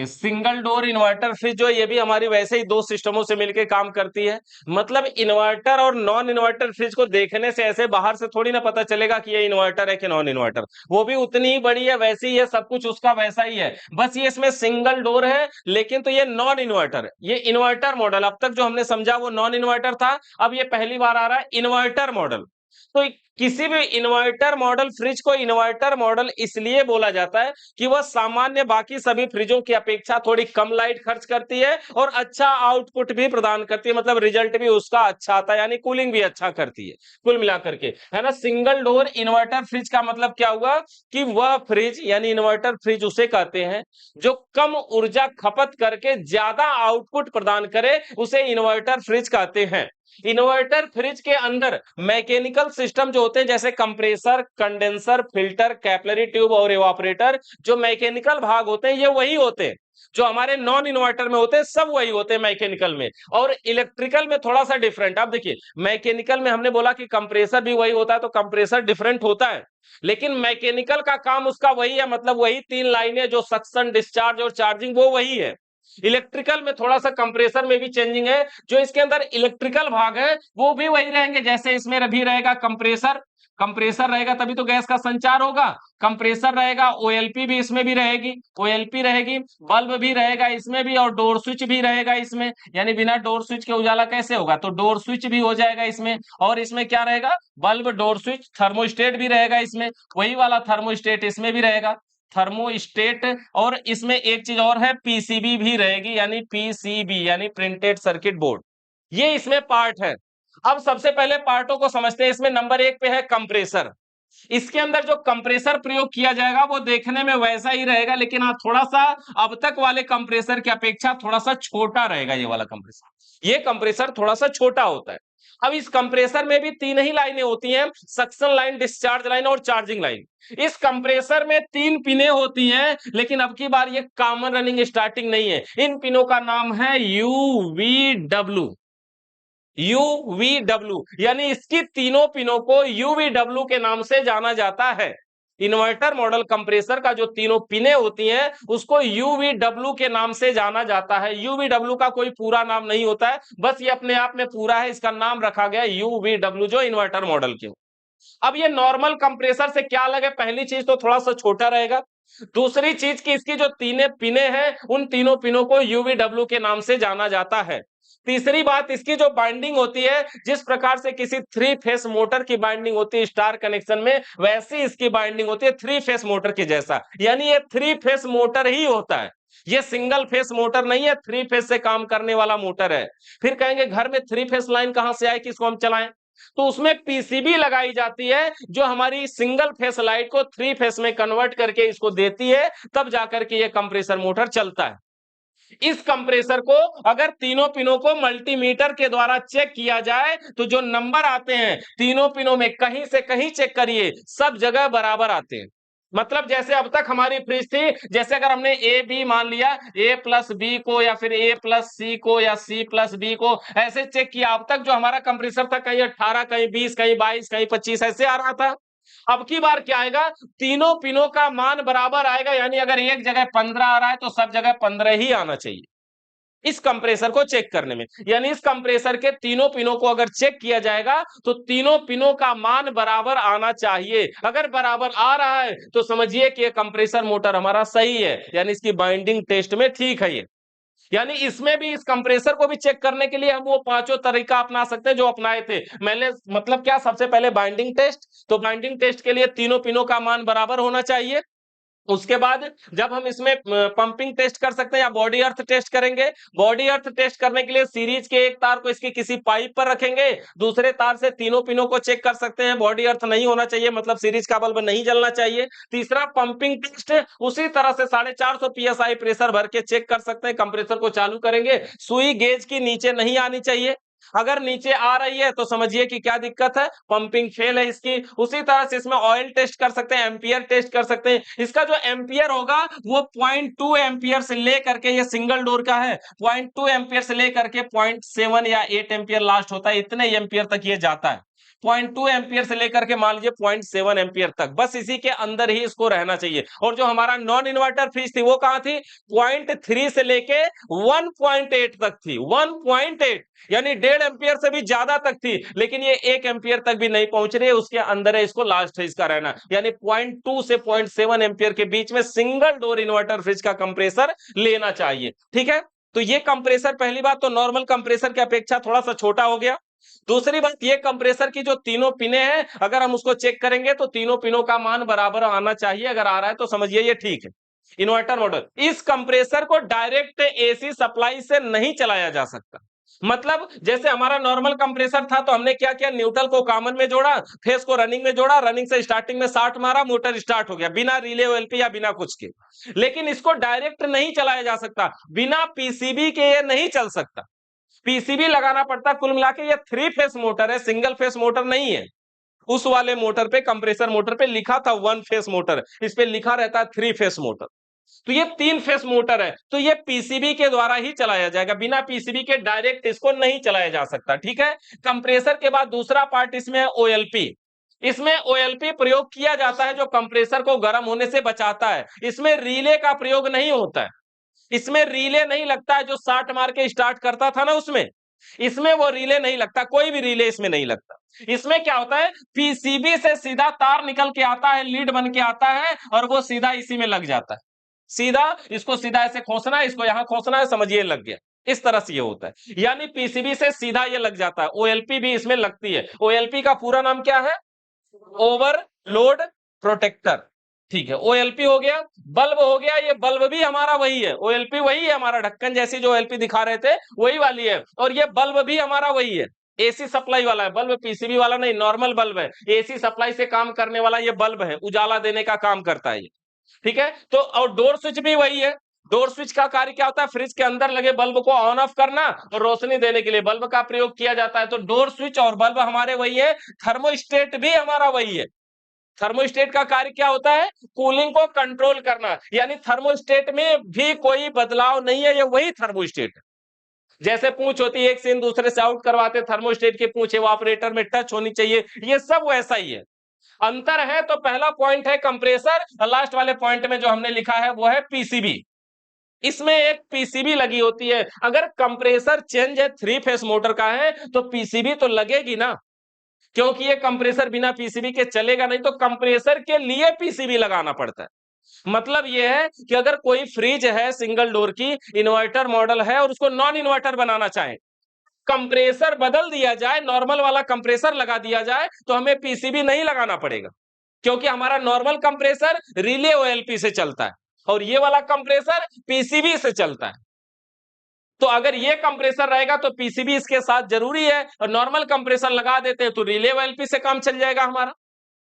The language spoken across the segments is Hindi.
सिंगल डोर इन्वर्टर फ्रिज जो है ये भी हमारी वैसे ही दो सिस्टमों से मिलकर काम करती है। मतलब इन्वर्टर और नॉन इन्वर्टर फ्रिज को देखने से ऐसे बाहर से थोड़ी ना पता चलेगा कि ये इन्वर्टर है कि नॉन इन्वर्टर। वो भी उतनी ही बड़ी है, वैसी ही है, सब कुछ उसका वैसा ही है, बस ये इसमें सिंगल डोर है। लेकिन तो ये नॉन इन्वर्टर है, ये इन्वर्टर मॉडल। अब तक जो हमने समझा वो नॉन इन्वर्टर था, अब ये पहली बार आ रहा है इन्वर्टर मॉडल। तो किसी भी इन्वर्टर मॉडल फ्रिज को इन्वर्टर मॉडल इसलिए बोला जाता है कि वह सामान्य बाकी सभी फ्रिजों की अपेक्षा थोड़ी कम लाइट खर्च करती है और अच्छा आउटपुट भी प्रदान करती है, मतलब रिजल्ट भी उसका अच्छा आता है, यानी कूलिंग भी अच्छा करती है कुल मिलाकर के, है ना। सिंगल डोर इन्वर्टर फ्रिज का मतलब क्या हुआ कि वह फ्रिज यानी इन्वर्टर फ्रिज उसे कहते हैं जो कम ऊर्जा खपत करके ज्यादा आउटपुट प्रदान करे, उसे इन्वर्टर फ्रिज कहते हैं। इन्वर्टर फ्रिज के अंदर मैकेनिकल सिस्टम जो होते हैं जैसे compressor, condenser, filter, capillary tube और इवापोरेटर, जो मैकेनिकल भाग होते हैं ये वही होते हैं जो हमारे नॉन इन्वर्टर में होते हैं, सब वही होते हैं मैकेनिकल में। और इलेक्ट्रिकल में थोड़ा सा डिफरेंट। आप देखिए मैकेनिकल में हमने बोला कि कंप्रेसर भी वही होता है, तो कंप्रेसर डिफरेंट होता है, लेकिन मैकेनिकल का काम उसका वही है, मतलब वही तीन लाइनें जो सक्शन, डिस्चार्ज और चार्जिंग वो वही है। इलेक्ट्रिकल में थोड़ा सा कंप्रेसर में भी चेंजिंग है, जो इसके अंदर इलेक्ट्रिकल भाग है वो भी वही रहेंगे, जैसे इसमें भी रहेगा कंप्रेसर। कंप्रेसर रहेगा तभी तो गैस का संचार होगा। कंप्रेसर रहेगा, ओएलपी भी इसमें भी रहेगी, ओएलपी रहेगी, बल्ब भी रहेगा इसमें भी, और डोर स्विच भी रहेगा इसमें, यानी बिना डोर स्विच के उजाला कैसे होगा, तो डोर स्विच भी हो जाएगा इसमें। और इसमें क्या रहेगा, बल्ब, डोर स्विच, थर्मोस्टेट भी रहेगा इसमें, वही वाला थर्मोस्टेट इसमें भी रहेगा, थर्मोस्टेट। और इसमें एक चीज और है, पीसीबी भी रहेगी, यानी पीसीबी यानी प्रिंटेड सर्किट बोर्ड। ये इसमें पार्ट है। अब सबसे पहले पार्टों को समझते हैं। इसमें नंबर एक पे है कंप्रेसर। इसके अंदर जो कंप्रेसर प्रयोग किया जाएगा वो देखने में वैसा ही रहेगा, लेकिन हाँ थोड़ा सा अब तक वाले कंप्रेसर की अपेक्षा थोड़ा सा छोटा रहेगा ये वाला कंप्रेसर। ये कंप्रेसर थोड़ा सा छोटा होता है। अब इस कंप्रेसर में भी तीन ही लाइनें होती हैं, सक्शन लाइन, डिस्चार्ज लाइन और चार्जिंग लाइन। इस कंप्रेसर में तीन पिने होती हैं, लेकिन अब की बार ये कॉमन रनिंग स्टार्टिंग नहीं है। इन पिनों का नाम है यूवीडब्ल्यू। यूवीडब्ल्यू यानी इसकी तीनों पिनों को यूवीडब्ल्यू के नाम से जाना जाता है। इन्वर्टर मॉडल कंप्रेसर का जो तीनों पिने होती हैं उसको यूवीडब्ल्यू के नाम से जाना जाता है। यूवीडब्ल्यू का कोई पूरा नाम नहीं होता है, बस ये अपने आप में पूरा है, इसका नाम रखा गया यूवीडब्ल्यू जो इन्वर्टर मॉडल के। अब ये नॉर्मल कंप्रेसर से क्या अलग है, पहली चीज तो थोड़ा सा छोटा रहेगा। दूसरी चीज की इसकी जो तीन पिने हैं उन तीनों पिनों को यूवीडब्ल्यू के नाम से जाना जाता है। तीसरी बात, इसकी जो बाइंडिंग होती है, जिस प्रकार से किसी थ्री फेस मोटर की बाइंडिंग होती है स्टार कनेक्शन में, वैसी इसकी बाइंडिंग होती है थ्री फेस मोटर के जैसा, यानी ये थ्री फेस मोटर ही होता है। ये सिंगल फेस मोटर नहीं है, थ्री फेस से काम करने वाला मोटर है। फिर कहेंगे घर में थ्री फेस लाइन कहां से आए कि इसको हम चलाएं, तो उसमें पीसीबी लगाई जाती है जो हमारी सिंगल फेस लाइट को थ्री फेस में कन्वर्ट करके इसको देती है, तब जाकर के ये कंप्रेसर मोटर चलता है। इस कंप्रेसर को अगर तीनों पिनों को मल्टीमीटर के द्वारा चेक किया जाए तो जो नंबर आते हैं तीनों पिनों में, कहीं से कहीं चेक करिए, सब जगह बराबर आते हैं। मतलब जैसे अब तक हमारी फ्रिज थी, जैसे अगर हमने ए बी मान लिया, ए प्लस बी को या फिर ए प्लस सी को या सी प्लस बी को ऐसे चेक किया, अब तक जो हमारा कंप्रेसर था कहीं 18, कहीं 20, कहीं 22, कहीं 25 ऐसे आ रहा था। अब की बार क्या आएगा, तीनों पिनों का मान बराबर आएगा, यानी अगर एक जगह 15 आ रहा है तो सब जगह 15 ही आना चाहिए इस कंप्रेसर को चेक करने में। यानी इस कंप्रेसर के तीनों पिनों को अगर चेक किया जाएगा तो तीनों पिनों का मान बराबर आना चाहिए। अगर बराबर आ रहा है तो समझिए कि ये कंप्रेसर मोटर हमारा सही है, यानी इसकी बाइंडिंग टेस्ट में ठीक है ये। यानी इसमें भी, इस कंप्रेसर को भी चेक करने के लिए हम वो पांचों तरीका अपना सकते हैं जो अपनाए थे मैंने। मतलब क्या, सबसे पहले बाइंडिंग टेस्ट, तो बाइंडिंग टेस्ट के लिए तीनों पिनों का मान बराबर होना चाहिए। उसके बाद जब हम इसमें पंपिंग टेस्ट कर सकते हैं या बॉडी अर्थ टेस्ट करेंगे। बॉडी अर्थ टेस्ट करने के लिए सीरीज के एक तार को इसकी किसी पाइप पर रखेंगे, दूसरे तार से तीनों पिनों को चेक कर सकते हैं। बॉडी अर्थ नहीं होना चाहिए, मतलब सीरीज का बल्ब नहीं जलना चाहिए। तीसरा पंपिंग टेस्ट, उसी तरह से 450 psi प्रेशर भर के चेक कर सकते हैं। कंप्रेसर को चालू करेंगे, सुई गेज की नीचे नहीं आनी चाहिए, अगर नीचे आ रही है तो समझिए कि क्या दिक्कत है, पंपिंग फेल है इसकी। उसी तरह से इसमें ऑयल टेस्ट कर सकते हैं, एम्पियर टेस्ट कर सकते हैं। इसका जो एम्पियर होगा वो 0.2 एम्पियर से लेकर के, ये सिंगल डोर का है, 0.2 एम्पियर से लेकर के 0.7 या 8 एम्पियर लास्ट होता है, इतने एम्पियर तक ये जाता है। 0.2 एम्पियर से लेकर के मान लीजिए 0.7 एम्पियर तक, बस इसी के अंदर ही इसको रहना चाहिए। और जो हमारा नॉन इन्वर्टर फ्रिज थी वो कहां थी, 0.3 से लेके 1.8 तक थी, 1.8 यानी 1.5 एम्पियर से भी ज्यादा तक थी, लेकिन ये 1 एम्पियर तक भी नहीं पहुंच रही है, उसके अंदर है, इसको लास्ट है इसका रहना। यानी 0.2 से 0.7 एम्पियर के बीच में सिंगल डोर इन्वर्टर फ्रिज का कंप्रेसर लेना चाहिए। ठीक है, तो ये कंप्रेसर पहली बात तो नॉर्मल कंप्रेसर की अपेक्षा थोड़ा सा छोटा हो गया। दूसरी बात, ये कंप्रेसर की जो तीनों पिने हैं अगर हम उसको चेक करेंगे तो तीनों पिनों का मान बराबर आना चाहिए, अगर आ रहा है तो समझिए ये ठीक है। इन्वर्टर मॉडल, इस कंप्रेसर को डायरेक्ट एसी सप्लाई से नहीं चलाया जा सकता। मतलब जैसे हमारा नॉर्मल कंप्रेसर था तो हमने क्या किया, न्यूट्रल को कॉमन में जोड़ा, फेस को रनिंग में जोड़ा, रनिंग से स्टार्टिंग में 60 मारा, मोटर स्टार्ट हो गया बिना रिले ओएलपी या बिना कुछ के। लेकिन इसको डायरेक्ट नहीं चलाया जा सकता, बिना पीसीबी के ये नहीं चल सकता, पीसीबी लगाना पड़ता। कुल मिला के ये 3 फेस मोटर है, सिंगल फेस मोटर नहीं है। उस वाले मोटर पे, कंप्रेसर मोटर पे लिखा था 1 फेस मोटर, इस पे लिखा रहता है 3 फेस मोटर। तो ये 3 फेस मोटर है, तो ये पीसीबी के द्वारा ही चलाया जाएगा, बिना पीसीबी के डायरेक्ट इसको नहीं चलाया जा सकता। ठीक है, कंप्रेसर के बाद दूसरा पार्ट इसमें है ओएलपी। इसमें ओएलपी प्रयोग किया जाता है जो कंप्रेसर को गर्म होने से बचाता है। इसमें रिले का प्रयोग नहीं होता है, इसमें रिले नहीं लगता है, जो 60 मार के स्टार्ट करता था ना उसमें, इसमें वो रिले नहीं लगता, कोई भी रिले इसमें नहीं लगता। इसमें क्या होता है, पीसीबी से सीधा तार निकल के आता है, लीड बन के आता है और वो सीधा इसी में लग जाता है। सीधा इसको सीधा ऐसे खोसना है, इसको यहां खोसना है, समझिए लग गया। इस तरह से ये होता है, यानी पीसीबी से सीधा ये लग जाता है। ओएलपी भी इसमें लगती है। ओएलपी का पूरा नाम क्या है, ओवरलोड प्रोटेक्टर। ठीक है, ओएलपी हो गया। बल्ब हो गया, ये बल्ब भी हमारा वही है, ओएलपी वही है हमारा, ढक्कन जैसी जो ओएलपी दिखा रहे थे वही वाली है। और ये बल्ब भी हमारा वही है, एसी सप्लाई वाला है बल्ब, पीसीबी वाला नहीं, नॉर्मल बल्ब है, एसी सप्लाई से काम करने वाला ये बल्ब है, उजाला देने का काम करता है ये। ठीक है, तो और डोर स्विच भी वही है। डोर स्विच का कार्य क्या होता है, फ्रिज के अंदर लगे बल्ब को ऑन ऑफ करना और रोशनी देने के लिए बल्ब का प्रयोग किया जाता है। तो डोर स्विच और बल्ब हमारे वही है। थर्मोस्टेट भी हमारा वही है। थर्मोस्टेट का कार्य क्या होता है, कूलिंग को कंट्रोल करना, यानी थर्मोस्टेट में भी कोई बदलाव नहीं है, ये वही थर्मोस्टेट है। जैसे पूंछ होती है एक से दूसरे से आउट करवाते थर्मोस्टेट की पूंछ ऑपरेटर में टच होनी चाहिए, ये सब वैसा ही है। अंतर है तो पहला पॉइंट है कंप्रेसर, और लास्ट वाले पॉइंट में जो हमने लिखा है वो है पीसीबी। इसमें एक पीसीबी लगी होती है। अगर कंप्रेसर चेंज है, 3 फेस मोटर का है, तो पीसीबी तो लगेगी ना, क्योंकि ये कंप्रेसर बिना पीसीबी के चलेगा नहीं, तो कंप्रेसर के लिए पीसीबी लगाना पड़ता है। मतलब यह है कि अगर कोई फ्रिज है सिंगल डोर की, इन्वर्टर मॉडल है और उसको नॉन इन्वर्टर बनाना चाहे, कंप्रेसर बदल दिया जाए, नॉर्मल वाला कंप्रेसर लगा दिया जाए, तो हमें पीसीबी नहीं लगाना पड़ेगा, क्योंकि हमारा नॉर्मल कंप्रेसर रिले ओएलपी से चलता है और ये वाला कंप्रेसर पीसीबी से चलता है। तो अगर ये कंप्रेसर रहेगा तो पीसीबी इसके साथ जरूरी है, और नॉर्मल कंप्रेसर लगा देते हैं तो रिले ओएलपी से काम चल जाएगा हमारा,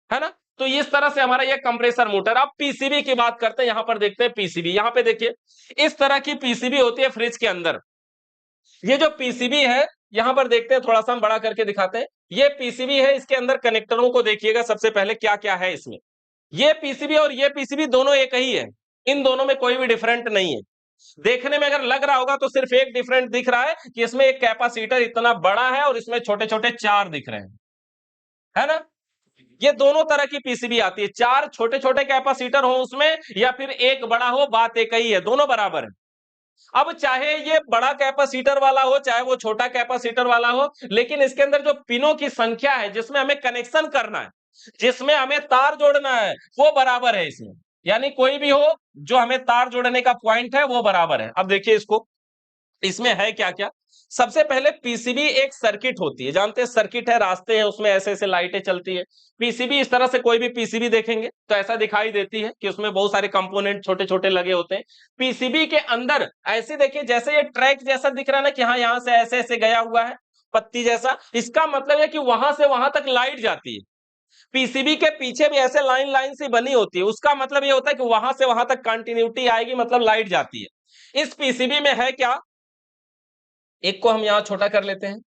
है ना। तो इस तरह से हमारा ये कंप्रेसर मोटर। अब पीसीबी की बात करते हैं, यहां पर देखते हैं पीसीबी। यहां पे देखिए इस तरह की पीसीबी होती है फ्रिज के अंदर। ये जो पीसीबी है, यहां पर देखते हैं, थोड़ा सा हम बड़ा करके दिखाते हैं। ये पीसीबी है, इसके अंदर कनेक्टरों को देखिएगा सबसे पहले क्या क्या है इसमें। ये पीसीबी और ये पीसीबी दोनों एक ही है, इन दोनों में कोई भी डिफरेंट नहीं है। देखने में अगर लग रहा होगा तो सिर्फ एक डिफरेंट दिख रहा है कि इसमें एक कैपेसिटर इतना बड़ा है और इसमें छोटे छोटे 4 दिख रहे हैं, है ना। ये दोनों तरह की पीसीबी आती है, 4 छोटे छोटे कैपेसिटर हो उसमें या फिर एक बड़ा हो, बात एक ही है, दोनों बराबर है। अब चाहे ये बड़ा कैपेसिटर वाला हो चाहे वो छोटा कैपेसिटर वाला हो, लेकिन इसके अंदर जो पिनों की संख्या है जिसमें हमें कनेक्शन करना है, जिसमें हमें तार जोड़ना है, वो बराबर है इसमें। यानी कोई भी हो जो हमें तार जोड़ने का पॉइंट है वो बराबर है। अब देखिए इसको, इसमें है क्या क्या। सबसे पहले पीसीबी एक सर्किट होती है, जानते हैं सर्किट है, रास्ते हैं, उसमें ऐसे ऐसे लाइटें चलती है। पीसीबी इस तरह से कोई भी पीसीबी देखेंगे तो ऐसा दिखाई देती है कि उसमें बहुत सारे कंपोनेंट छोटे छोटे लगे होते हैं। पीसीबी के अंदर ऐसे देखिए, जैसे ये ट्रैक जैसा दिख रहा है ना कि हाँ यहां से ऐसे ऐसे गया हुआ है पत्ती जैसा, इसका मतलब है कि वहां से वहां तक लाइट जाती है। पीसीबी के पीछे भी ऐसे लाइन लाइन सी बनी होती है, उसका मतलब ये होता है कि वहां से वहां तक कंटिन्यूटी आएगी, मतलब लाइट जाती है। इस पीसीबी में है क्या, एक को हम यहां छोटा कर लेते हैं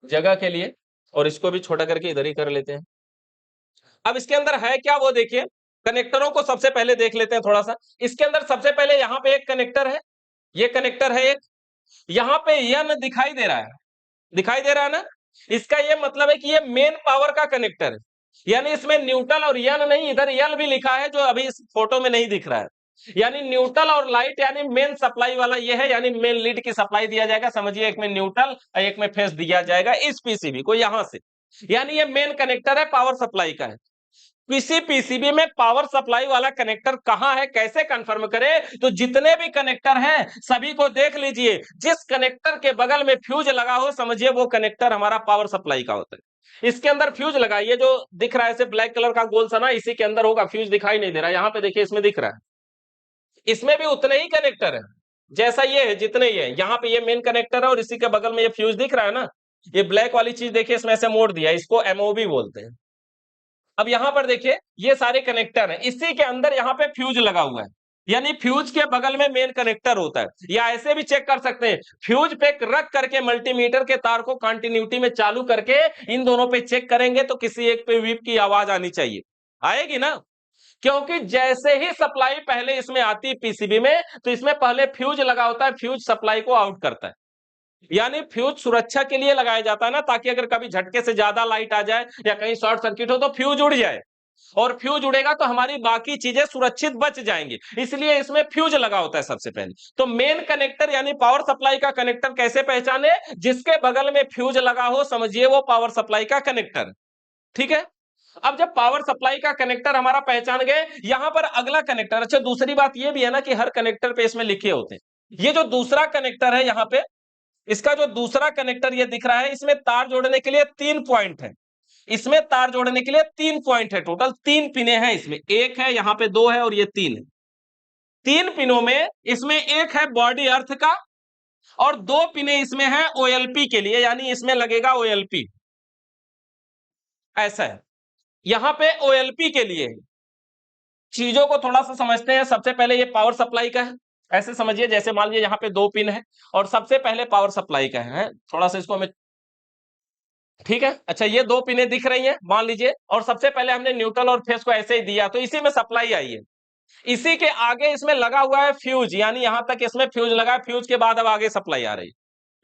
जगह के लिए, और इसको भी छोटा करके इधर ही कर लेते हैं। अब इसके अंदर है क्या वो देखिए, कनेक्टरों को सबसे पहले देख लेते हैं थोड़ा सा। इसके अंदर सबसे पहले यहां पे एक कनेक्टर है, ये कनेक्टर है एक, यहां पे यन दिखाई दे रहा है, दिखाई दे रहा है ना, इसका ये मतलब है कि ये मेन पावर का कनेक्टर है, यानी इसमें न्यूट्रल और यन नहीं, इधर यल भी लिखा है जो अभी इस फोटो में नहीं दिख रहा है। यानी न्यूट्रल और लाइट यानी मेन सप्लाई वाला ये है, यानी मेन लीड की सप्लाई दिया जाएगा, समझिए एक में न्यूट्रल और एक में फेस दिया जाएगा इस पीसीबी को यहां से, यानी ये मेन कनेक्टर है, पावर सप्लाई का है। किसी पीसीबी में पावर सप्लाई वाला कनेक्टर कहां है, कैसे कंफर्म करें? तो जितने भी कनेक्टर हैं सभी को देख लीजिए, जिस कनेक्टर के बगल में फ्यूज लगा हो समझिए वो कनेक्टर हमारा पावर सप्लाई का होता है। इसके अंदर फ्यूज लगा, ये जो दिख रहा है इसे ब्लैक कलर का गोल सा ना, इसी के अंदर होगा, फ्यूज दिखाई नहीं दे रहा है, यहां पे देखिए इसमें दिख रहा है, इसमें भी उतने ही कनेक्टर है जैसा ये है, जितने ही है, यहाँ पे ये मेन कनेक्टर है और इसी के बगल में ये फ्यूज दिख रहा है ना, ये ब्लैक वाली चीज देखिए इसमें ऐसे मोड़ दिया, इसको एमओबी बोलते हैं। अब यहां पर देखिए ये सारे कनेक्टर हैं, इसी के अंदर यहाँ पे फ्यूज लगा हुआ है, यानी फ्यूज के बगल में मेन कनेक्टर होता है, या ऐसे भी चेक कर सकते हैं, फ्यूज पे रख करके मल्टीमीटर के तार को कंटिन्यूटी में चालू करके इन दोनों पे चेक करेंगे तो किसी एक पे वीप की आवाज आनी चाहिए, आएगी ना? क्योंकि जैसे ही सप्लाई पहले इसमें आती है पीसीबी में, तो इसमें पहले फ्यूज लगा होता है, फ्यूज सप्लाई को आउट करता है, यानी फ्यूज सुरक्षा के लिए लगाया जाता है ना, ताकि अगर कभी झटके से ज्यादा लाइट आ जाए या कहीं शॉर्ट सर्किट हो तो फ्यूज उड़ जाए, और फ्यूज उड़ेगा तो हमारी बाकी चीजें सुरक्षित बच जाएंगी, इसलिए इसमें फ्यूज लगा होता है सबसे पहले। तो मेन कनेक्टर यानी पावर सप्लाई का कनेक्टर कैसे पहचाने? जिसके बगल में फ्यूज लगा हो समझिए वो पावर सप्लाई का कनेक्टर, ठीक है। अब जब पावर सप्लाई का कनेक्टर हमारा पहचान गए, यहां पर अगला कनेक्टर, अच्छा दूसरी बात यह भी है ना कि हर कनेक्टर पे इसमें लिखे होते हैं, ये जो दूसरा कनेक्टर है यहाँ पे, इसका जो दूसरा कनेक्टर ये दिख रहा है, इसमें तार जोड़ने के लिए 3 पॉइंट है, इसमें तार जोड़ने के लिए 3 पॉइंट है, टोटल 3 पिने हैं इसमें, एक है यहाँ पे, 2 है और ये 3 है। 3 पिनों में इसमें एक है बॉडी अर्थ का और 2 पिने इसमें है ओएलपी के लिए, यानी इसमें लगेगा ओएलपी, ऐसा है, यहां पे ओएलपी के लिए है। चीजों को थोड़ा सा समझते हैं, सबसे पहले ये पावर सप्लाई का है, ऐसे समझिए जैसे मान लीजिए यहाँ पे 2 पिन है और सबसे पहले पावर सप्लाई का है, थोड़ा सा इसको हमें, ठीक है। अच्छा ये 2 पिने दिख रही हैं मान लीजिए, और सबसे पहले हमने न्यूट्रल और फेस को ऐसे ही दिया तो इसी में सप्लाई आई है, इसी के आगे इसमें लगा हुआ है फ्यूज, यानी यहां तक इसमें फ्यूज लगा है, फ्यूज के बाद अब आगे सप्लाई आ रही है,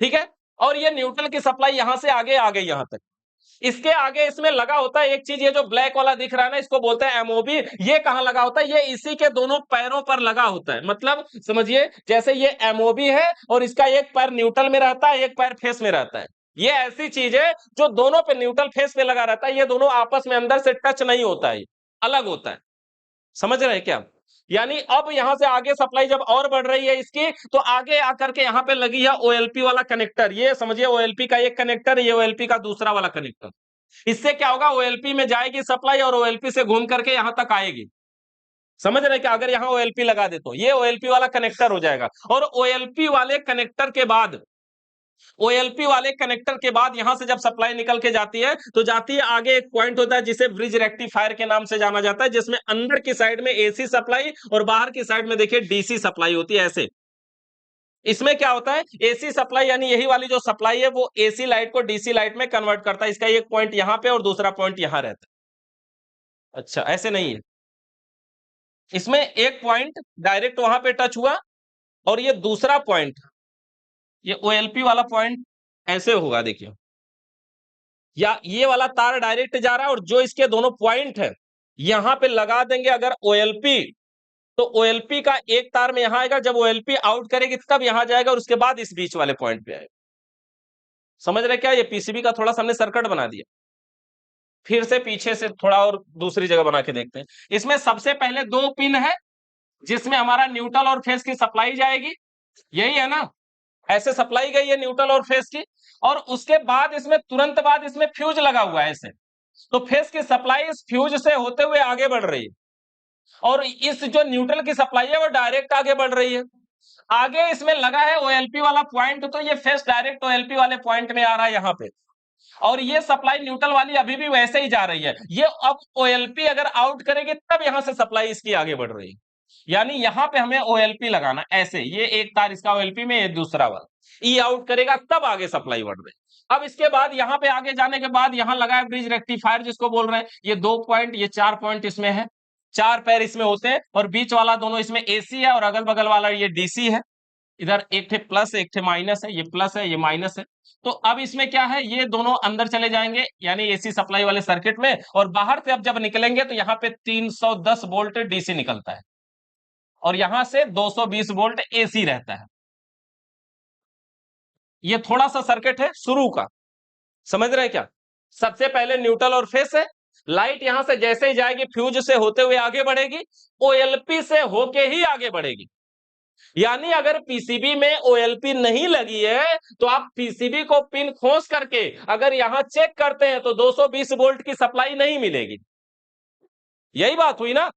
ठीक है। और ये न्यूट्रल की सप्लाई यहां से आगे आ गई यहां तक, इसके आगे इसमें लगा होता है एक चीज, ये जो ब्लैक वाला दिख रहा है ना, इसको बोलते हैं एमओबी। ये कहां लगा होता है? ये इसी के दोनों पैरों पर लगा होता है, मतलब समझिए जैसे ये एमओबी है और इसका एक पैर न्यूट्रल में रहता है, एक पैर फेस में रहता है, ये ऐसी चीज है जो दोनों पे न्यूट्रल फेस पे लगा रहता है, ये दोनों आपस में अंदर से टच नहीं होता है, अलग होता है, समझ रहे हैं क्या? यानी अब यहां से आगे सप्लाई जब और बढ़ रही है इसकी, तो आगे आकर के यहां पे लगी है ओएलपी वाला कनेक्टर, ये समझिए ओएलपी का एक कनेक्टर, ये ओएलपी का दूसरा वाला कनेक्टर। इससे क्या होगा? ओएलपी में जाएगी सप्लाई और ओएलपी से घूम करके यहां तक आएगी, समझ रहे हैं क्या? अगर यहां ओएलपी लगा दे तो ये ओएलपी वाला कनेक्टर हो जाएगा, और ओएलपी वाले कनेक्टर के बाद, ओएलपी वाले कनेक्टर के बाद यहां से जब सप्लाई निकल के जाती है तो जाती है आगे, एक पॉइंट होता है जिसे ब्रिज रेक्टिफायर के नाम से जाना जाता है, जिसमें अंदर की साइड में एसी सप्लाई और बाहर की साइड में देखिए डीसी सप्लाई होती है ऐसे। इसमें क्या होता है? एसी सप्लाई यानी यही वाली जो सप्लाई है वो एसी लाइट को डीसी लाइट में कन्वर्ट करता है, इसका एक पॉइंट यहां पे और दूसरा पॉइंट यहां रहता है। अच्छा ऐसे नहीं है, इसमें एक पॉइंट डायरेक्ट वहां पे टच हुआ और ये दूसरा पॉइंट, ये ओएलपी वाला पॉइंट ऐसे होगा देखिए, या ये वाला तार डायरेक्ट जा रहा है और जो इसके दोनों पॉइंट है यहां पे लगा देंगे अगर ओएलपी, तो ओएलपी का एक तार में यहां आएगा, जब ओएलपी आउट करेगी तब यहां जाएगा और उसके बाद इस बीच वाले पॉइंट पे आएगा। समझ रहे क्या? ये पीसीबी का थोड़ा सा हमने सर्किट बना दिया, फिर से पीछे से थोड़ा और दूसरी जगह बना के देखते हैं। इसमें सबसे पहले 2 पिन है जिसमें हमारा न्यूट्रल और फेस की सप्लाई जाएगी, यही है ना, ऐसे सप्लाई गई है न्यूट्रल और फेस की, और उसके बाद इसमें तुरंत बाद इसमें फ्यूज लगा हुआ है ऐसे, तो फेस की सप्लाई इस फ्यूज से होते हुए आगे बढ़ रही है, और इस जो न्यूट्रल की सप्लाई है वो डायरेक्ट आगे बढ़ रही है। आगे इसमें लगा है ओएलपी वाला पॉइंट, तो ये फेस डायरेक्ट ओएलपी वाले पॉइंट में आ रहा है यहाँ पे, और ये सप्लाई न्यूट्रल वाली अभी भी वैसे ही जा रही है, ये अब ओएलपी अगर आउट करेगी तब यहां से सप्लाई इसकी आगे बढ़ रही है, यानी यहां पे हमें ओएलपी लगाना ऐसे, ये एक तार इसका ओएलपी में, ये दूसरा वाला ई आउट करेगा तब आगे सप्लाई बढ़ रही है। अब इसके बाद यहां पे आगे जाने के बाद यहां लगा है ब्रिज रेक्टिफायर जिसको बोल रहे हैं, ये 2 पॉइंट, ये 4 पॉइंट इसमें है, 4 पैर इसमें होते हैं, और बीच वाला दोनों इसमें एसी है और अगल बगल वाला ये डीसी है, इधर एक थे प्लस एक थे माइनस है, ये प्लस है ये माइनस है। तो अब इसमें क्या है, ये दोनों अंदर चले जाएंगे यानी एसी सप्लाई वाले सर्किट में, और बाहर से अब जब निकलेंगे तो यहाँ पे 310 वोल्ट डीसी निकलता है और यहां से 220 वोल्ट एसी रहता है। ये थोड़ा सा सर्किट है शुरू का, समझ रहे हैं क्या? सबसे पहले न्यूट्रल और फेस है, लाइट यहां से जैसे ही जाएगी फ्यूज से होते हुए आगे बढ़ेगी, ओएलपी से होके ही आगे बढ़ेगी। यानी अगर पीसीबी में ओएलपी नहीं लगी है तो आप पीसीबी को पिन खोस करके अगर यहां चेक करते हैं तो 220 वोल्ट की सप्लाई नहीं मिलेगी। यही बात हुई ना,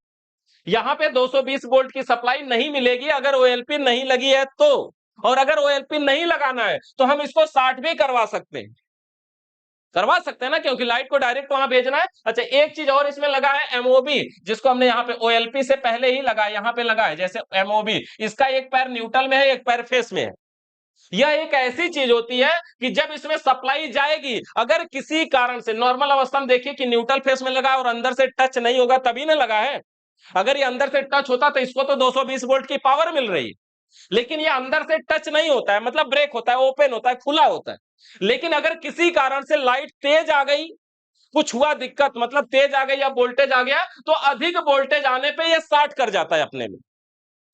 यहां पे 220 वोल्ट की सप्लाई नहीं मिलेगी अगर ओएलपी नहीं लगी है तो। और अगर ओएलपी नहीं लगाना है तो हम इसको 60 भी करवा सकते हैं ना, क्योंकि लाइट को डायरेक्ट वहां भेजना है। अच्छा, एक चीज और इसमें लगा है एमओबी, जिसको हमने यहाँ पे ओएलपी से पहले ही लगा, यहाँ पे लगा है जैसे एमओबी, इसका एक पैर न्यूट्रल में है एक पैर फेस में है। यह एक ऐसी चीज होती है कि जब इसमें सप्लाई जाएगी, अगर किसी कारण से नॉर्मल अवस्था में देखिए कि न्यूट्रल फेस में लगा है और अंदर से टच नहीं होगा तभी ना लगा है। अगर ये अंदर से टच होता तो इसको तो 220 वोल्ट की पावर मिल रही है, लेकिन ये अंदर से टच नहीं होता है, मतलब ब्रेक होता है, ओपन होता है, खुला होता है। लेकिन अगर किसी कारण से लाइट तेज आ गई, कुछ हुआ दिक्कत, मतलब तेज आ गई या वोल्टेज आ गया, तो अधिक वोल्टेज आने पे ये शार्ट कर जाता है अपने में।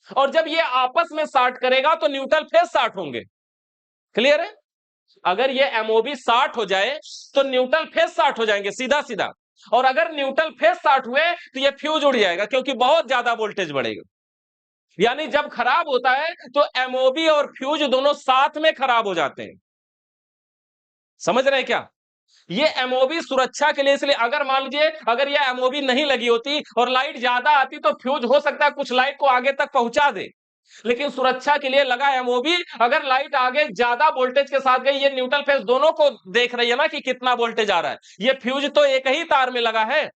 और जब ये आपस में शार्ट करेगा तो न्यूट्रल फेस शार्ट होंगे। क्लियर है? अगर ये एमओबी शार्ट हो जाए तो न्यूट्रल फेस शार्ट हो जाएंगे सीधा सीधा, और अगर न्यूट्रल फेस शार्ट हुए तो ये फ्यूज उड़ जाएगा क्योंकि बहुत ज्यादा वोल्टेज बढ़ेगा। यानी जब खराब होता है तो एमओबी और फ्यूज दोनों साथ में खराब हो जाते हैं। समझ रहे हैं क्या? ये एमओबी सुरक्षा के लिए, इसलिए अगर मान लीजिए अगर ये एमओबी नहीं लगी होती और लाइट ज्यादा आती तो फ्यूज हो सकता है कुछ लाइट को आगे तक पहुंचा दे, लेकिन सुरक्षा के लिए लगा एमओबी। अगर लाइट आगे ज्यादा वोल्टेज के साथ गई, ये न्यूट्रल फेस दोनों को देख रही है ना कि कितना वोल्टेज आ रहा है। ये फ्यूज तो एक ही तार में लगा है,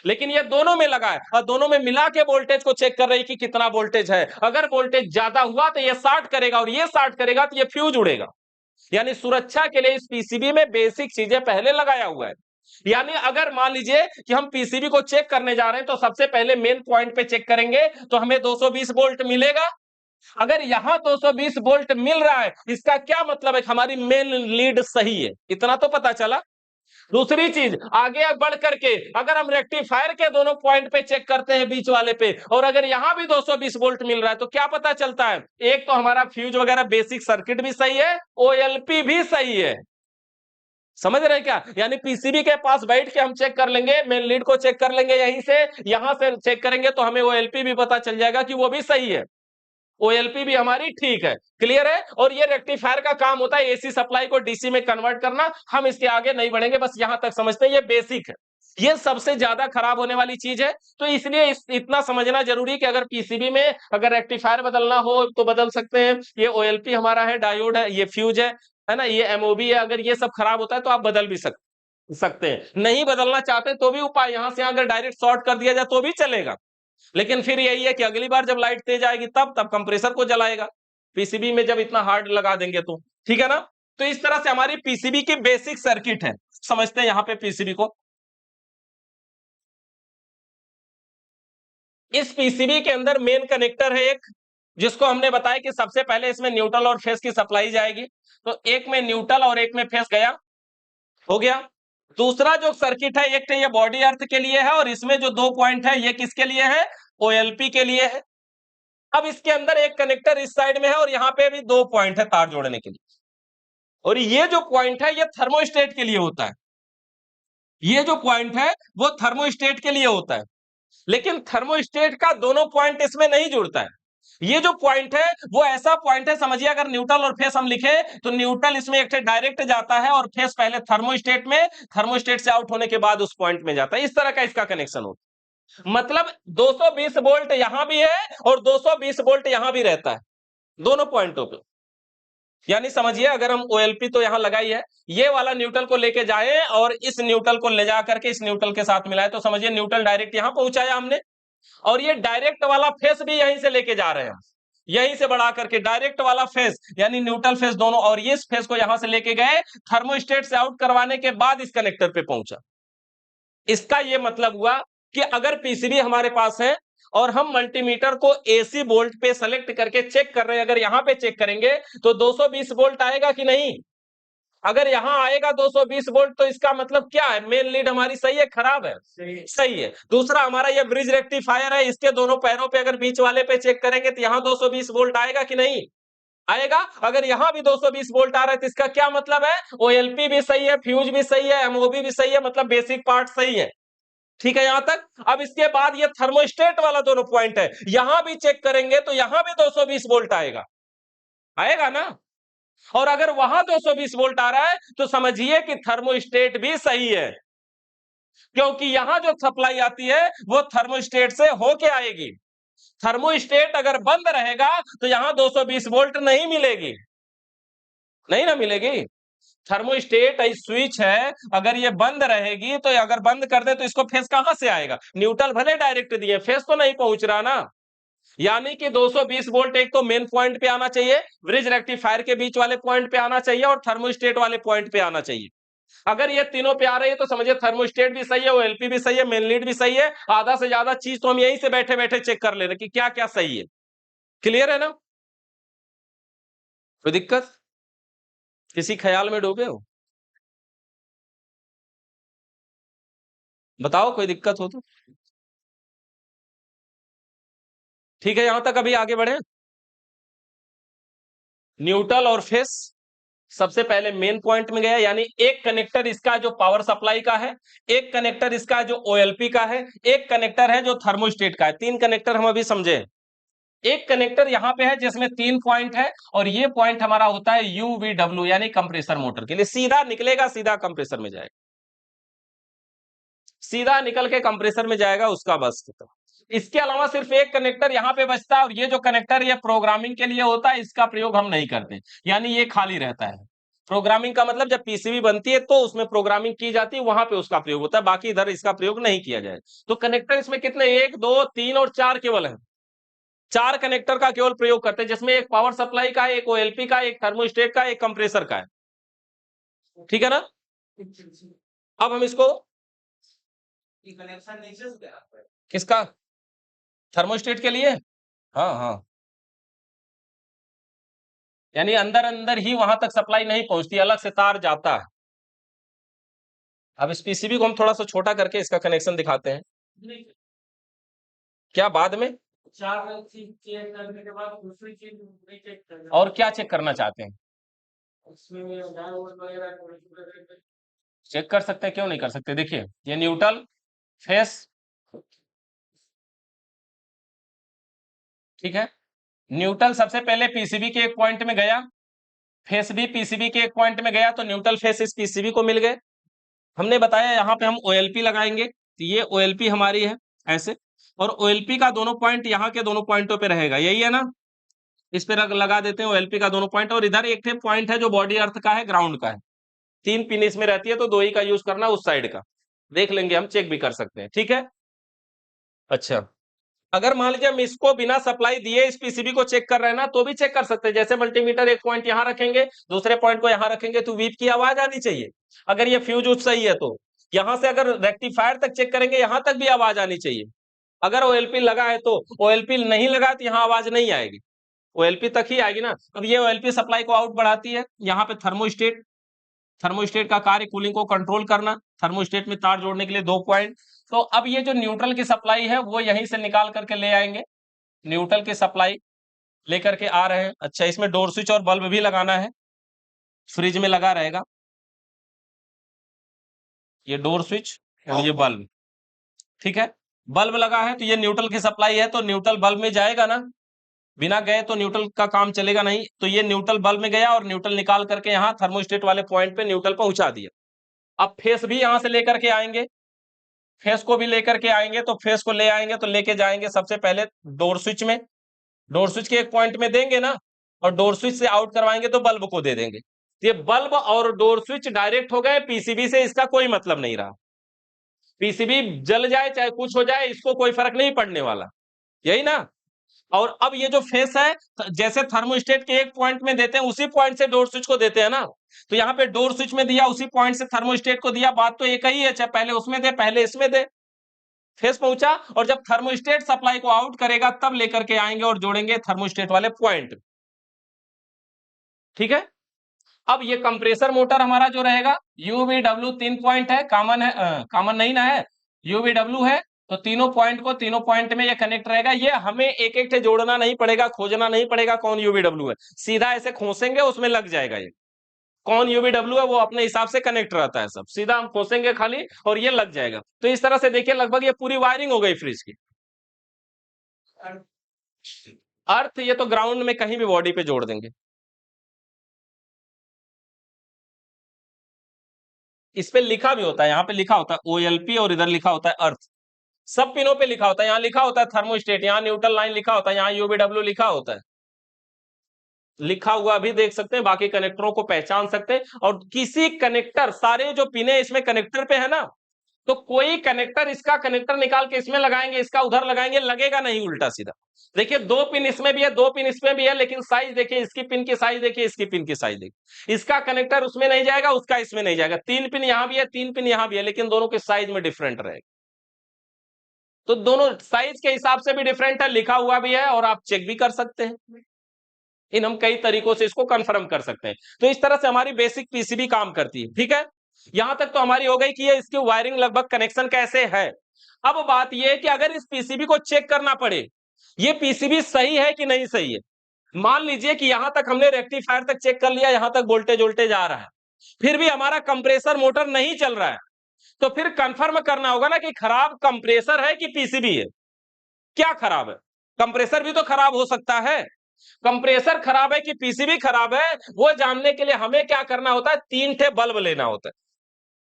लेकिन ये दोनों में लगा है और दोनों में मिला के वोल्टेज को चेक कर रही कि कितना वोल्टेज है। अगर वोल्टेज ज्यादा हुआ तो ये शार्ट करेगा और ये शार्ट करेगा तो ये फ्यूज उड़ेगा। यानी सुरक्षा के लिए इस पीसीबी में बेसिक चीजें पहले लगाया हुआ है। यानी अगर मान लीजिए कि हम पीसीबी को चेक करने जा रहे हैं तो सबसे पहले मेन पॉइंट पे चेक करेंगे तो हमें 220 वोल्ट मिलेगा। अगर यहां 220 वोल्ट मिल रहा है, इसका क्या मतलब है? हमारी मेन लीड सही है, इतना तो पता चला। दूसरी चीज, आगे बढ़ करके अगर हम रेक्टिफायर के दोनों पॉइंट पे चेक करते हैं बीच वाले पे, और अगर यहां भी 220 वोल्ट मिल रहा है तो क्या पता चलता है? एक तो हमारा फ्यूज वगैरह बेसिक सर्किट भी सही है, ओएलपी भी सही है। समझ रहे हैं क्या? यानी पीसीबी के पास बैठ के हम चेक कर लेंगे, मेन लीड को चेक कर लेंगे, यहीं से यहां से चेक करेंगे तो हमें ओएलपी भी पता चल जाएगा कि वो भी सही है, ओएलपी भी हमारी ठीक है। क्लियर है? और ये रेक्टिफायर का काम होता है एसी सप्लाई को डीसी में कन्वर्ट करना। हम इसके आगे नहीं बढ़ेंगे, बस यहां तक समझते हैं, ये बेसिक है। ये सबसे ज्यादा खराब होने वाली चीज है, तो इसलिए इतना समझना जरूरी है कि अगर पीसीबी में अगर रेक्टिफायर बदलना हो तो बदल सकते हैं। ये ओएलपी हमारा है, डायोड है, ये फ्यूज है ना, ये एमओबी है। अगर ये सब खराब होता है तो आप बदल भी सकते हैं। नहीं बदलना चाहते तो भी उपाय, यहां से अगर डायरेक्ट शॉर्ट कर दिया जाए तो भी चलेगा, लेकिन फिर यही है कि अगली बार जब लाइट तेज आएगी तब कंप्रेसर को जलाएगा, पीसीबी में जब इतना हार्ड लगा देंगे तो। ठीक है ना? तो इस तरह से हमारी पीसीबी की बेसिक सर्किट है। समझते हैं यहां पे पीसीबी को। इस पीसीबी के अंदर मेन कनेक्टर है एक, जिसको हमने बताया कि सबसे पहले इसमें न्यूट्रल और फेस की सप्लाई जाएगी, तो एक में न्यूट्रल और एक में फेस गया, हो गया। दूसरा जो सर्किट है, एक तो ये बॉडी अर्थ के लिए है और इसमें जो दो पॉइंट है ये किसके लिए है? ओएलपी के लिए है। अब इसके अंदर एक कनेक्टर इस साइड में है और यहां पे भी दो पॉइंट है तार जोड़ने के लिए, और ये जो पॉइंट है ये थर्मोस्टेट के लिए होता है। ये जो पॉइंट है वो थर्मोस्टेट के लिए होता है, लेकिन थर्मोस्टेट का दोनों पॉइंट इसमें नहीं जुड़ता है। ये जो पॉइंट है वो ऐसा पॉइंट है, समझिए अगर न्यूट्रल और फेस हम लिखे तो न्यूट्रल इसमें एक डायरेक्ट जाता है और फेस पहले थर्मोस्टेट में, थर्मोस्टेट से आउट होने के बाद उस पॉइंट में जाता है। इस तरह का इसका कनेक्शन होता है। मतलब 220 वोल्ट यहां भी है और 220 वोल्ट यहां भी रहता है, दोनों पॉइंटों पे। यानी समझिए अगर हम ओएलपी तो यहां लगाई है, ये वाला न्यूट्रल को लेके जाए और इस न्यूट्रल को ले जा करके इस न्यूट्रल के साथ मिलाए, तो समझिए न्यूट्रल डायरेक्ट यहां पहुंचाया हमने, और ये डायरेक्ट वाला फेस भी यहीं से लेके जा रहे हैं, यहीं से बढ़ा करके डायरेक्ट वाला फेस यानी न्यूट्रल फेस दोनों, और ये इस फेस को यहां से लेके गए, थर्मोस्टेट से आउट करवाने के बाद इस कनेक्टर पे पहुंचा। इसका ये मतलब हुआ कि अगर पीसीबी हमारे पास है और हम मल्टीमीटर को एसी वोल्ट पे सेलेक्ट करके चेक कर रहे हैं। अगर यहां पे चेक करेंगे तो 220 वोल्ट आएगा कि नहीं? अगर यहां आएगा 220 वोल्ट तो इसका मतलब क्या है? मेन लीड हमारी सही है खराब है? सही है। दूसरा, हमारा ये ब्रिज रेक्टिफायर है, इसके दोनों पैरों पे अगर बीच वाले पे चेक करेंगे तो यहां 220 वोल्ट आएगा कि नहीं आएगा? अगर यहां भी 220 वोल्ट आ रहा है तो इसका क्या मतलब है? ओएलपी भी सही है, फ्यूज भी सही है, एमओबी भी सही है, मतलब बेसिक पार्ट सही है। ठीक है यहां तक? अब इसके बाद ये थर्मोस्टेट वाला दोनों पॉइंट है, यहां भी चेक करेंगे तो यहां भी 220 वोल्ट आएगा। आएगा ना? और अगर वहां 220 वोल्ट आ रहा है तो समझिए कि थर्मोस्टेट भी सही है, क्योंकि यहां जो सप्लाई आती है वो थर्मोस्टेट से होके आएगी। थर्मोस्टेट अगर बंद रहेगा तो यहां 220 वोल्ट नहीं मिलेगी, नहीं ना मिलेगी। थर्मोस्टेट स्विच है, अगर ये बंद रहेगी तो अगर बंद कर दे तो इसको फेस कहां से आएगा? न्यूट्रल भले डायरेक्ट दिए, फेस तो नहीं पहुंच रहा ना। यानी कि 220 वोल्ट एक तो मेन पॉइंट पे आना चाहिए, ब्रिज रेक्टिफायर के बीच वाले पॉइंट पे आना चाहिए और थर्मोस्टेट वाले पॉइंट पे आना चाहिए। अगर ये तीनों पे आ रही है तो समझिए थर्मोस्टेट भी सही है, ओएलपी भी सही है, मेन लीड भी सही है। आधा से ज्यादा चीज तो हम यहीं से बैठे बैठे चेक कर ले रहे कि क्या क्या सही है। क्लियर है ना? कोई दिक्कत? किसी ख्याल में डूबे हो? बताओ कोई दिक्कत हो तो। ठीक है, यहां तक अभी आगे बढ़े। न्यूट्रल और फेस सबसे पहले मेन पॉइंट में गया, यानी एक कनेक्टर इसका जो पावर सप्लाई का है, एक कनेक्टर इसका जो ओएलपी का है, एक कनेक्टर है जो थर्मोस्टेट का है। तीन कनेक्टर हम अभी समझे। एक कनेक्टर यहां पे है जिसमें 3 पॉइंट है और ये पॉइंट हमारा होता है यूवीडब्ल्यू, यानी कंप्रेसर मोटर के लिए। सीधा निकलेगा, सीधा कंप्रेसर में जाएगा, सीधा निकल के कंप्रेसर में जाएगा उसका बस खत्म। इसके अलावा सिर्फ एक कनेक्टर यहां पे बचता है और ये जो कनेक्टर ये प्रोग्रामिंग के लिए होता है, इसका प्रयोग हम नहीं करते, यानी ये खाली रहता है। प्रोग्रामिंग का मतलब जब पीसीबी बनती है तो उसमें प्रोग्रामिंग की जाती है, वहां पे उसका प्रयोग होता है, बाकी इधर इसका प्रयोग नहीं किया जाए। तो कनेक्टर इसमें कितने? 1 2 3 और 4 केवल है। 4 कनेक्टर का केवल प्रयोग करते हैं, जिसमें एक पावर सप्लाई का है, एक ओएलपी का, एक थर्मोस्टेट का, एक कंप्रेसर का है। ठीक है ना? अब हम इसको कनेक्शन नीचे से किसका? थर्मोस्टेट के लिए। हाँ हाँ, यानी अंदर अंदर ही वहां तक सप्लाई नहीं पहुंचती, अलग से तार जाता है। अब इस पीसीबी को हम थोड़ा सा छोटा करके इसका कनेक्शन दिखाते हैं। क्या बाद में? चार चीज चेक करने के बाद दूसरी चीज नहीं चेक करना। और क्या चेक करना चाहते हैं? उसमें डायोड वगैरह चेक कर सकते हैं, क्यों नहीं कर सकते? देखिए ये न्यूट्रल, फेस, ठीक है। न्यूट्रल सबसे पहले पीसीबी के एक पॉइंट में गया, फेस भी पीसीबी के एक पॉइंट में गया, तो न्यूट्रल फेस इस पीसीबी को मिल गए। हमने बताया यहाँ पे हम ओएलपी लगाएंगे, तो ये ओएलपी हमारी है ऐसे, और ओएलपी का दोनों पॉइंट यहाँ के दोनों पॉइंटों पे रहेगा, यही है ना? इस पे लगा देते हैं ओएलपी का दोनों पॉइंट, और इधर एक पॉइंट है जो बॉडी अर्थ का है, ग्राउंड का है। 3 पिन इसमें रहती है तो 2 ही का यूज करना उस साइड का, देख लेंगे हम, चेक भी कर सकते हैं। ठीक है, अच्छा। अगर मान लीजिए हम इसको बिना सप्लाई दिए इस पीसीबी को चेक कर रहे हैं ना, तो भी चेक कर सकते हैं। जैसे मल्टीमीटर एक पॉइंट यहां रखेंगे, दूसरे पॉइंट को यहां रखेंगे, तो वीप की आवाज आनी चाहिए। अगर ये फ्यूज उस सही है तो यहां से अगर रेक्टिफायर तक चेक करेंगे, यहां तक भी आवाज आनी चाहिए। अगर ओएलपी लगा है तो, ओएलपी नहीं लगा तो यहां आवाज नहीं आएगी, ओएलपी तक ही आएगी ना। अब ये ओएलपी सप्लाई को आउट बढ़ाती है। यहाँ पे थर्मोस्टेट, थर्मोस्टेट का कार्य कूलिंग को कंट्रोल करना, थर्मोस्टेट में तार जोड़ने के लिए 2 पॉइंट। तो अब ये जो न्यूट्रल की सप्लाई है वो यहीं से निकाल करके ले आएंगे, न्यूट्रल की सप्लाई लेकर के आ रहे हैं। अच्छा, इसमें डोर स्विच और बल्ब भी लगाना है, फ्रिज में लगा रहेगा ये डोर स्विच और ये बल्ब। ठीक है, बल्ब लगा है तो ये न्यूट्रल की सप्लाई है, तो न्यूट्रल बल्ब में जाएगा ना, बिना गए तो न्यूट्रल का काम चलेगा नहीं। तो ये न्यूट्रल बल्ब में गया और न्यूट्रल निकाल करके यहाँ थर्मोस्टेट वाले पॉइंट पे न्यूट्रल पहुंचा दिया। अब फेस भी यहां से लेकर के आएंगे, फेस को भी लेकर के आएंगे, तो फेस को ले आएंगे तो लेके जाएंगे सबसे पहले डोर स्विच में, डोर स्विच के एक पॉइंट में देंगे ना, और डोर स्विच से आउट करवाएंगे तो बल्ब को दे देंगे। ये बल्ब और डोर स्विच डायरेक्ट हो गए पीसीबी से, इसका कोई मतलब नहीं रहा। पीसीबी जल जाए चाहे कुछ हो जाए, इसको कोई फर्क नहीं पड़ने वाला, यही ना। और अब ये जो फेस है, जैसे थर्मोस्टेट के एक पॉइंट में देते हैं उसी पॉइंट से डोर स्विच को देते हैं ना, तो यहाँ पे डोर स्विच में दिया, उसी पॉइंट से थर्मोस्टेट को दिया, बात तो एक ही है, चाहे पहले उसमें दे पहले इसमें दे। फेस पहुंचा, और जब थर्मोस्टेट सप्लाई को आउट करेगा तब लेकर के आएंगे और जोड़ेंगे थर्मोस्टेट वाले पॉइंट। ठीक है। अब ये कंप्रेसर मोटर हमारा जो रहेगा, यूवीडब्ल्यू 3 पॉइंट है, कॉमन है, कॉमन नहीं ना है, यूवीडब्ल्यू है, तो तीनों पॉइंट में ये कनेक्ट रहेगा। ये हमें एक एक से जोड़ना नहीं पड़ेगा, खोजना नहीं पड़ेगा कौन यूवीडब्ल्यू है, सीधा ऐसे खोसेंगे उसमें लग जाएगा। ये कौन यूवीडब्ल्यू है वो अपने हिसाब से कनेक्ट रहता है, सब सीधा हम खोसेंगे खाली और ये लग जाएगा। तो इस तरह से देखिए लगभग ये पूरी वायरिंग हो गई फ्रिज की। अर्थ ये तो ग्राउंड में कहीं भी बॉडी पे जोड़ देंगे। इस पे लिखा भी होता है, यहाँ पे लिखा होता है ओएलपी और इधर लिखा होता है अर्थ। सब पिनों पे लिखा होता है, यहाँ लिखा होता है थर्मोस्टेट, यहाँ न्यूट्रल लाइन लिखा होता है, यहाँ यूवीडब्ल्यू लिखा होता है। लिखा हुआ भी देख सकते हैं, बाकी कनेक्टरों को पहचान सकते हैं। और किसी कनेक्टर, सारे जो पिने इसमें कनेक्टर पे है ना, तो कोई कनेक्टर, इसका कनेक्टर निकाल के इसमें लगाएंगे, इसका उधर लगाएंगे, लगेगा नहीं उल्टा सीधा। देखिए 2 पिन इसमें भी है, 2 पिन इसमें भी है, लेकिन साइज देखिए, इसकी पिन की साइज देखिए, इसकी पिन की साइज देखिए। इसका कनेक्टर उसमें नहीं जाएगा, उसका इसमें नहीं जाएगा। 3 पिन यहां भी है, 3 पिन यहां भी है, लेकिन दोनों के साइज में डिफरेंट रहेगा। तो दोनों साइज के हिसाब से भी डिफरेंट है, लिखा हुआ भी है, और आप चेक भी कर सकते हैं। इन हम कई तरीकों से इसको कंफर्म कर सकते हैं। तो इस तरह से हमारी बेसिक पीसीबी काम करती है। ठीक है, यहां तक तो हमारी हो गई कि ये इसकी वायरिंग लगभग कनेक्शन कैसे है। अब बात यह है कि अगर इस पीसीबी को चेक करना पड़े, ये पीसीबी सही है कि नहीं सही है। मान लीजिए कि यहां तक हमने रेक्टिफायर तक चेक कर लिया, यहां तक वोल्टेज वोल्टेज आ रहा है, फिर भी हमारा कंप्रेसर मोटर नहीं चल रहा है, तो फिर कंफर्म करना होगा ना कि खराब कंप्रेसर है कि पीसीबी है। क्या खराब है? कंप्रेसर भी तो खराब हो सकता है। कंप्रेसर खराब है कि पीसीबी खराब है, वो जानने के लिए हमें क्या करना होता है, 3 ठे बल्ब लेना होता है।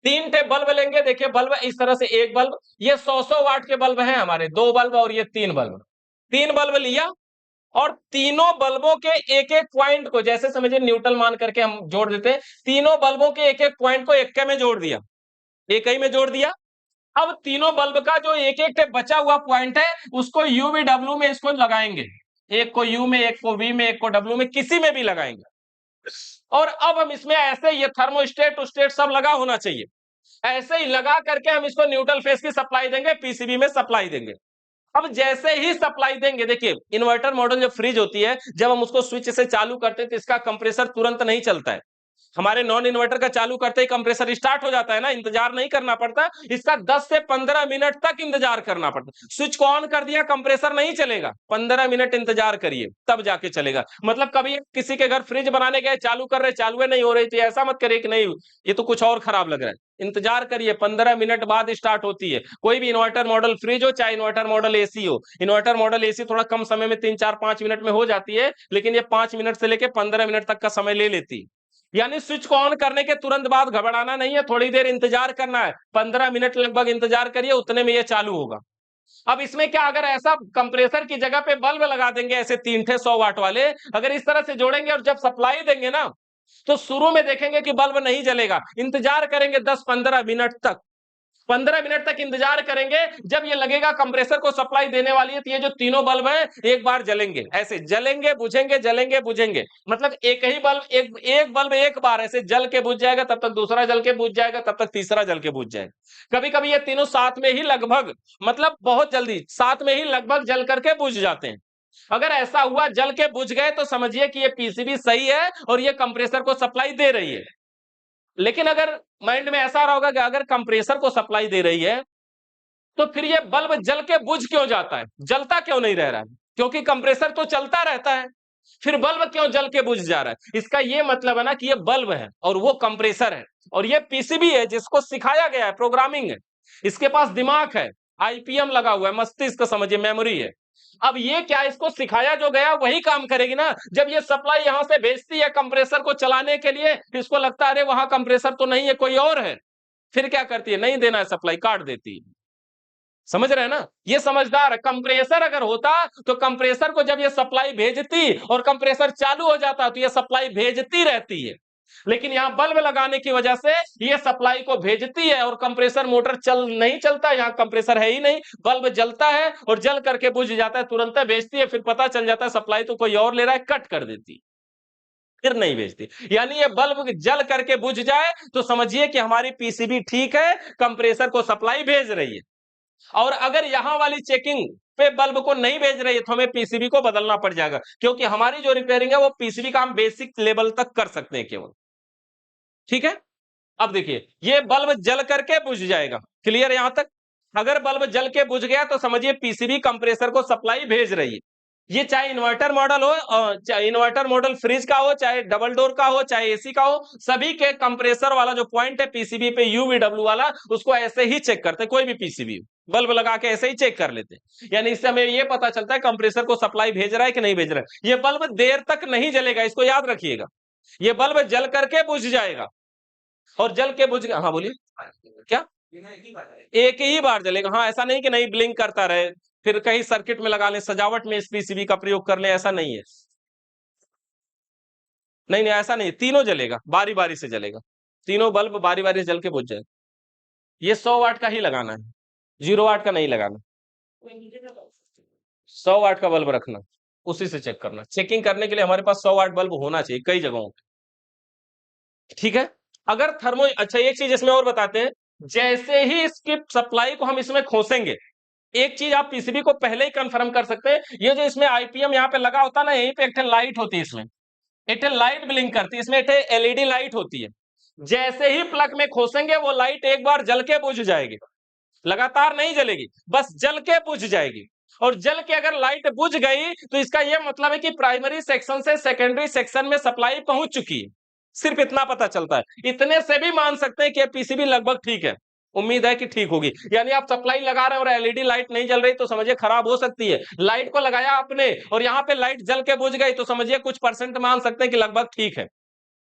3 ठे बल्ब लेंगे। देखिए बल्ब इस तरह से, एक बल्ब, ये 100 वाट के बल्ब हैं हमारे, 2 बल्ब और ये 3 बल्ब। 3 बल्ब लिया, और तीनों बल्बों के एक एक पॉइंट को, जैसे समझिए न्यूट्रल मान करके हम जोड़ देते हैं, तीनों बल्बों के एक एक पॉइंट को एक में जोड़ दिया, एक ही में जोड़ दिया। अब तीनों बल्ब का जो एक एक बचा हुआ पॉइंट है, उसको यूवीडब्ल्यू में इसको लगाएंगे। एक को यू में, एक को वी में, एक को डब्ल्यू में, किसी में भी लगाएंगे। और अब हम इसमें ऐसे, ये थर्मोस्टेट स्टेट सब लगा होना चाहिए, ऐसे ही लगा करके हम इसको न्यूट्रल फेस की सप्लाई देंगे, पीसीबी में सप्लाई देंगे। अब जैसे ही सप्लाई देंगे, देखिए इन्वर्टर मॉडल जो फ्रिज होती है, जब हम उसको स्विच से चालू करते हैं तो इसका कंप्रेसर तुरंत नहीं चलता है। हमारे नॉन इन्वर्टर का चालू करते ही कंप्रेसर स्टार्ट हो जाता है ना, इंतजार नहीं करना पड़ता। इसका 10 से 15 मिनट तक इंतजार करना पड़ता। स्विच को ऑन कर दिया, कंप्रेसर नहीं चलेगा, 15 मिनट इंतजार करिए तब जाके चलेगा। मतलब कभी किसी के घर फ्रिज बनाने गए, चालू कर रहे, चालू नहीं हो रही थी, ऐसा मत करिए कि नहीं ये तो कुछ और खराब लग रहा है। इंतजार करिए, 15 मिनट बाद स्टार्ट होती है। कोई भी इन्वर्टर मॉडल फ्रिज हो, चाहे इन्वर्टर मॉडल एसी हो। इन्वर्टर मॉडल एसी थोड़ा कम समय में, 3 4 5 मिनट में हो जाती है, लेकिन ये 5 मिनट से लेकर 15 मिनट तक का समय ले लेती है। यानी स्विच को ऑन करने के तुरंत बाद घबराना नहीं है, थोड़ी देर इंतजार करना है, 15 मिनट लगभग इंतजार करिए, उतने में ये चालू होगा। अब इसमें क्या, अगर ऐसा कंप्रेसर की जगह पे बल्ब लगा देंगे, ऐसे 3 ठे 100 वाट वाले, अगर इस तरह से जोड़ेंगे और जब सप्लाई देंगे ना, तो शुरू में देखेंगे कि बल्ब नहीं जलेगा, इंतजार करेंगे 10 15 मिनट तक, 15 मिनट तक इंतजार करेंगे। जब ये लगेगा कंप्रेसर को सप्लाई देने वाली है, तो ये जो तीनों बल्ब हैं एक बार जलेंगे, ऐसे जलेंगे बुझेंगे, जलेंगे बुझेंगे। मतलब एक ही बल्ब, एक बल्ब एक बार ऐसे जल के बुझ जाएगा, तब तक दूसरा जल के बुझ जाएगा, तब तक तीसरा जल के बुझ जाएगा। कभी कभी ये तीनों साथ में ही लगभग, मतलब बहुत जल्दी साथ में ही लगभग जल करके बुझ जाते हैं। अगर ऐसा हुआ जल के बुझ गए, तो समझिए कि ये पीसीबी सही है और ये कंप्रेसर को सप्लाई दे रही है। लेकिन अगर माइंड में ऐसा रहा होगा कि अगर कंप्रेसर को सप्लाई दे रही है, तो फिर ये बल्ब जल के बुझ क्यों जाता है, जलता क्यों नहीं रह रहा है? क्योंकि कंप्रेसर तो चलता रहता है, फिर बल्ब क्यों जल के बुझ जा रहा है? इसका ये मतलब है ना कि ये बल्ब है और वो कंप्रेसर है, और ये पीसीबी है जिसको सिखाया गया है, प्रोग्रामिंग है, इसके पास दिमाग है, आईपीएम लगा हुआ है, मस्तिष्क समझिए, मेमोरी है। अब ये क्या, इसको सिखाया जो गया वही काम करेगी ना। जब ये सप्लाई यहां से भेजती है कंप्रेसर को चलाने के लिए, इसको लगता है अरे वहां कंप्रेसर तो नहीं है, कोई और है, फिर क्या करती है, नहीं देना है सप्लाई, काट देती है। समझ रहे हैं ना, ये समझदार है। कंप्रेसर अगर होता तो कंप्रेसर को जब ये सप्लाई भेजती और कंप्रेसर चालू हो जाता, तो ये सप्लाई भेजती रहती है। लेकिन यहां बल्ब लगाने की वजह से ये सप्लाई को भेजती है, और कंप्रेसर मोटर नहीं चलता, यहां कंप्रेसर है ही नहीं, बल्ब जलता है और जल करके बुझ जाता है, तुरंत भेजती है, फिर पता चल जाता है सप्लाई तो कोई और ले रहा है, कट कर देती, फिर नहीं भेजती। यानी ये बल्ब जल करके बुझ जाए तो समझिए कि हमारी पीसीबी ठीक है, कंप्रेसर को सप्लाई भेज रही है। और अगर यहां वाली चेकिंग पे बल्ब को नहीं भेज रही है तो हमें पीसीबी को बदलना पड़ जाएगा, क्योंकि हमारी जो रिपेयरिंग है वो पीसीबी का हम बेसिक लेवल तक कर सकते हैं केवल। ठीक है, अब देखिए ये बल्ब जल करके बुझ जाएगा। क्लियर यहां तक? अगर बल्ब जल के बुझ गया तो समझिए पीसीबी कंप्रेसर को सप्लाई भेज रही है। ये चाहे इन्वर्टर मॉडल हो, चाहे इन्वर्टर मॉडल फ्रिज का हो, चाहे डबल डोर का हो, चाहे एसी का हो, सभी के कंप्रेसर वाला जो पॉइंट है पीसीबी पे यूवीडब्ल्यू वाला, उसको ऐसे ही चेक करते हैं। कोई भी पीसीबी बल्ब लगा के ऐसे ही चेक कर लेते हैं। यानी इससे हमें ये पता चलता है कंप्रेसर को सप्लाई भेज रहा है कि नहीं भेज रहा है। ये बल्ब देर तक नहीं जलेगा, इसको याद रखिएगा। ये बल्ब जल करके बुझ जाएगा, और जल के बुझ गया। हाँ बोलिए क्या? एक ही बार जलेगा। हाँ, ऐसा नहीं कि नहीं ब्लिंक करता रहे, फिर कहीं सर्किट में लगा लें, सजावट में इस पीसीबी का प्रयोग कर लें, ऐसा नहीं है। नहीं नहीं, ऐसा नहीं, तीनों जलेगा, बारी बारी से जलेगा। तीनों बल्ब बारी बारी से जल के बुझ जाएगा। ये 100 वाट का ही लगाना है, 0 वाट का नहीं लगाना। 100 वाट का बल्ब रखना, उसी से चेक करना। चेकिंग करने के लिए हमारे पास 100 वाट बल्ब होना चाहिए कई जगहों पे। ठीक है, अगर थर्मो, अच्छा एक चीज इसमें और बताते हैं, जैसे ही इसकी सप्लाई को हम इसमें खोसेंगे, एक चीज आप पीसीबी को पहले ही कंफर्म कर सकते हैं, ये जो इसमें आईपीएम यहाँ पे लगा होता है ना, यहीं पे एक लाइट होती है, इसमें एक लाइट ब्लिंक करती है, इसमें एक एलईडी लाइट होती है। जैसे ही प्लग में खोसेंगे वो लाइट एक बार जल के बुझ जाएगी, लगातार नहीं जलेगी, बस जल के बुझ जाएगी। और जल के अगर लाइट बुझ गई तो इसका यह मतलब है कि प्राइमरी सेक्शन से सेकेंडरी सेक्शन में सप्लाई पहुंच चुकी है। सिर्फ इतना पता चलता है, इतने से भी मान सकते हैं कि पीसीबी लगभग ठीक है। उम्मीद है कि ठीक होगी। यानी आप सप्लाई लगा रहे हैं और एलईडी लाइट नहीं जल रही तो समझिए खराब हो सकती है। लाइट को लगाया आपने और यहां पे लाइट जल के बुझ गई तो समझिए कुछ परसेंट मान सकते हैं कि लगभग ठीक है।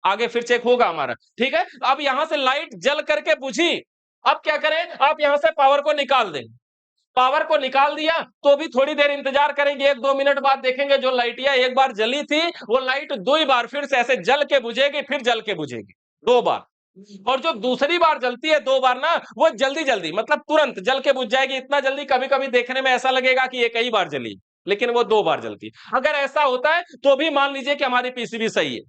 आगे फिर चेक होगा हमारा। ठीक है, अब यहां से लाइट जल करके बुझी, अब क्या करें, आप यहां से पावर को निकाल दें। पावर को निकाल दिया तो भी थोड़ी देर इंतजार करेंगे, 1-2 मिनट बाद देखेंगे जो लाइटियां एक बार जली थी वो लाइट 2 बार फिर से ऐसे जल के बुझेगी, फिर जल के बुझेगी 2 बार। और जो दूसरी बार जलती है 2 बार ना, वो जल्दी जल्दी मतलब तुरंत जल के बुझ जाएगी। इतना जल्दी कभी कभी देखने में ऐसा लगेगा कि ये कई बार जली, लेकिन वो 2 बार जलती है। अगर ऐसा होता है तो भी मान लीजिए कि हमारी पीसीबी सही है।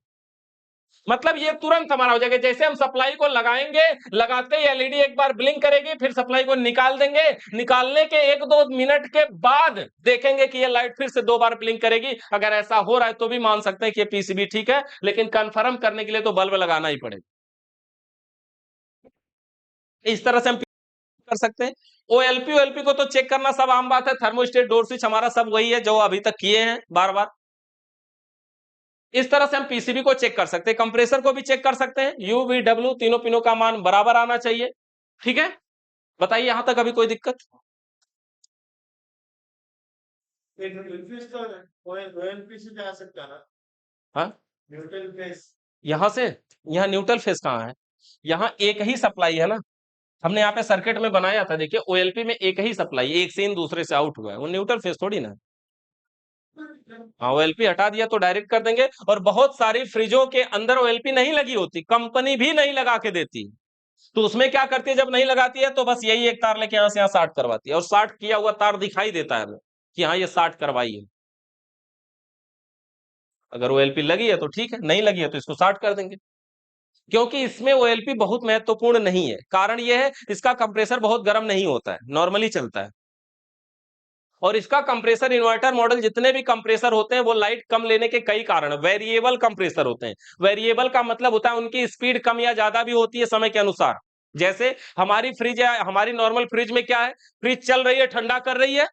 मतलब ये तुरंत हमारा हो जाएगा। जैसे हम सप्लाई को लगाएंगे, लगाते ही एलईडी एक बार ब्लिंक करेगी, फिर सप्लाई को निकाल देंगे, निकालने के 1-2 मिनट के बाद देखेंगे कि ये लाइट फिर से 2 बार ब्लिंक करेगी। अगर ऐसा हो रहा है तो भी मान सकते हैं कि ये पीसीबी ठीक है, लेकिन कंफर्म करने के लिए तो बल्ब लगाना ही पड़ेगा। इस तरह से हम कर सकते हैं। ओएलपी ओएलपी को तो चेक करना सब आम बात है, थर्मोस्टेट डोर स्विच हमारा सब वही है जो अभी तक किए हैं बार बार। इस तरह से हम पीसीबी को चेक कर सकते हैं, कंप्रेसर को भी चेक कर सकते हैं। यू वी डब्ल्यू तीनों पिनों का मान बराबर आना चाहिए। ठीक है, बताइए यहां तक अभी कोई दिक्कत? हाँ, यहां से, यहाँ न्यूट्रल फेस कहाँ है? यहाँ एक ही सप्लाई है ना, हमने यहाँ पे सर्किट में बनाया था। देखिए ओएलपी में एक ही सप्लाई, एक से इन दूसरे से आउट हुआ है, वो न्यूट्रल फेस थोड़ी ना। हाँ, ओएलपी हटा दिया तो डायरेक्ट कर देंगे। और बहुत सारी फ्रिजों के अंदर ओएलपी नहीं लगी होती, कंपनी भी नहीं लगा के देती, तो उसमें क्या करती है, जब नहीं लगाती है तो बस यही एक तार लेके यहां से यहाँ शार्ट करवाती है, और शार्ट किया हुआ तार दिखाई देता है हमें कि हाँ ये शार्ट करवाई है। अगर ओएलपी लगी है तो ठीक है, नहीं लगी है तो इसको शार्ट कर देंगे। क्योंकि इसमें ओएलपी बहुत महत्वपूर्ण नहीं है। कारण यह है इसका कंप्रेसर बहुत गर्म नहीं होता है, नॉर्मली चलता है। और इसका कंप्रेसर, इन्वर्टर मॉडल जितने भी कंप्रेसर होते हैं वो लाइट कम लेने के कई कारण, वेरिएबल कंप्रेसर होते हैं। वेरिएबल का मतलब होता है उनकी स्पीड कम या ज्यादा भी होती है समय के अनुसार। जैसे हमारी फ्रिज है, हमारी नॉर्मल फ्रिज में क्या है, फ्रिज चल रही है, ठंडा कर रही है,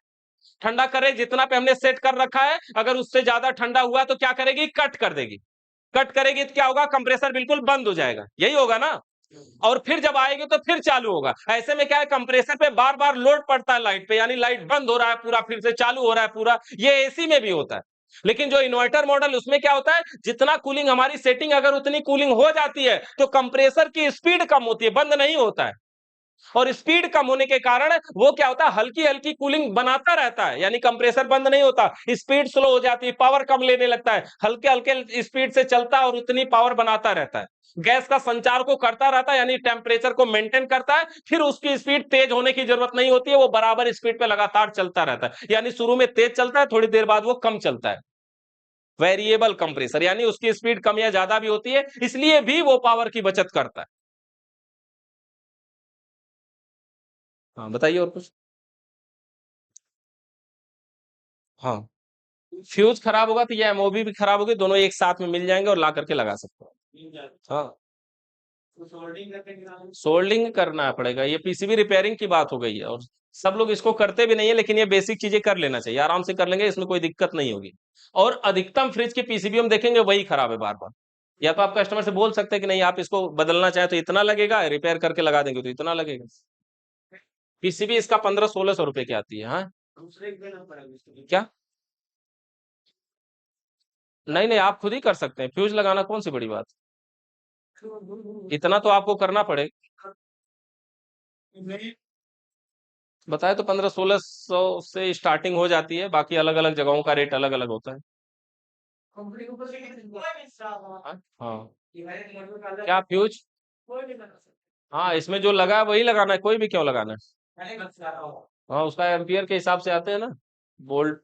ठंडा कर रही है, जितना पे हमने सेट कर रखा है, अगर उससे ज्यादा ठंडा हुआ तो क्या करेगी, कट कर देगी। कट करेगी तो क्या होगा, कंप्रेसर बिल्कुल बंद हो जाएगा, यही होगा ना। और फिर जब आएगी तो फिर चालू होगा। ऐसे में क्या है, कंप्रेसर पे बार बार लोड पड़ता है लाइट पे, यानी लाइट बंद हो रहा है पूरा, फिर से चालू हो रहा है पूरा। ये एसी में भी होता है। लेकिन जो इन्वर्टर मॉडल, उसमें क्या होता है, जितना कूलिंग हमारी सेटिंग अगर उतनी कूलिंग हो जाती है तो कंप्रेसर की स्पीड कम होती है, बंद नहीं होता है। और स्पीड कम होने के कारण वो क्या होता है, हल्की हल्की कूलिंग बनाता रहता है, यानी कंप्रेसर बंद नहीं होता, स्पीड स्लो हो जाती है, पावर कम लेने लगता है, हल्के हल्के स्पीड से चलता है और उतनी पावर बनाता रहता है। गैस का संचार को करता रहता है, यानी टेम्परेचर को मेंटेन करता है। फिर उसकी स्पीड तेज होने की जरूरत नहीं होती है, वो बराबर स्पीड पे लगातार चलता रहता है। यानी शुरू में तेज चलता है, थोड़ी देर बाद वो कम चलता है। वेरिएबल कंप्रेसर यानी उसकी स्पीड कम या ज्यादा भी होती है, इसलिए भी वो पावर की बचत करता है। हाँ बताइए और कुछ। हाँ, फ्यूज खराब होगा तो ये एमओबी भी खराब होगी, दोनों एक साथ में मिल जाएंगे और ला करके लगा सकते हो। हाँ, सोल्डिंग करना पड़ेगा, ये पीसीबी रिपेयरिंग की बात हो गई है, और सब लोग इसको करते भी नहीं है, लेकिन ये बेसिक चीजें कर लेना चाहिए, आराम से कर लेंगे, इसमें कोई दिक्कत नहीं होगी। और अधिकतम फ्रिज के पीसीबी हम देखेंगे वही खराब है बार बार। या तो आप कस्टमर से बोल सकते हैं कि नहीं आप इसको बदलना चाहे तो इतना लगेगा, रिपेयर करके लगा देंगे तो इतना लगेगा। पीसीबी इसका 1500-1600 रुपए की आती है। हाँ, क्या? नहीं नहीं, आप खुद ही कर सकते हैं, फ्यूज लगाना कौन सी बड़ी बात, इतना तो आपको करना पड़ेगा। बताए तो 1500-1600 से स्टार्टिंग हो जाती है, बाकी अलग अलग जगहों का रेट अलग अलग होता है। हाँ हाँ। क्या फ्यूज? हाँ, इसमें जो लगा है वही लगाना है, कोई भी क्यों लगाना है। हाँ, उसका एम्पियर के हिसाब से आते हैं ना, वोल्ट।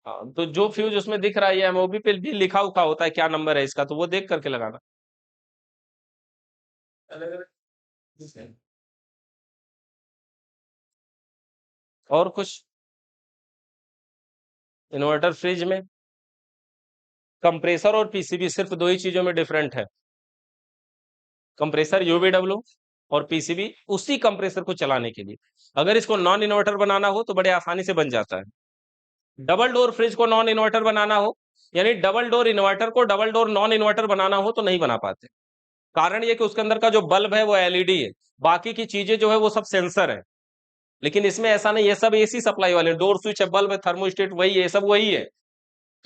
हाँ, तो जो फ्यूज उसमें दिख रहा है एमओबी पे भी लिखा उखा होता है क्या नंबर है इसका, तो वो देख करके लगाना। और कुछ? इन्वर्टर फ्रिज में कंप्रेसर और पीसीबी सिर्फ दो ही चीजों में डिफरेंट है। कंप्रेसर यूवीडब्ल्यू और पीसीबी उसी कंप्रेसर को चलाने के लिए। अगर इसको नॉन इन्वर्टर बनाना हो तो बड़े आसानी से बन जाता है। डबल डोर फ्रिज को नॉन इन्वर्टर बनाना हो, यानी डबल डोर इन्वर्टर को डबल डोर नॉन इन्वर्टर बनाना हो तो नहीं बना पाते। कारण ये कि उसके अंदर का जो बल्ब है वो एलईडी है, बाकी की चीजें जो है वो सब सेंसर है। लेकिन इसमें ऐसा नहीं, ये सब एसी सप्लाई वाले, डोर स्विच है, बल्ब है, थर्मोस्टेट वही है, सब वही है।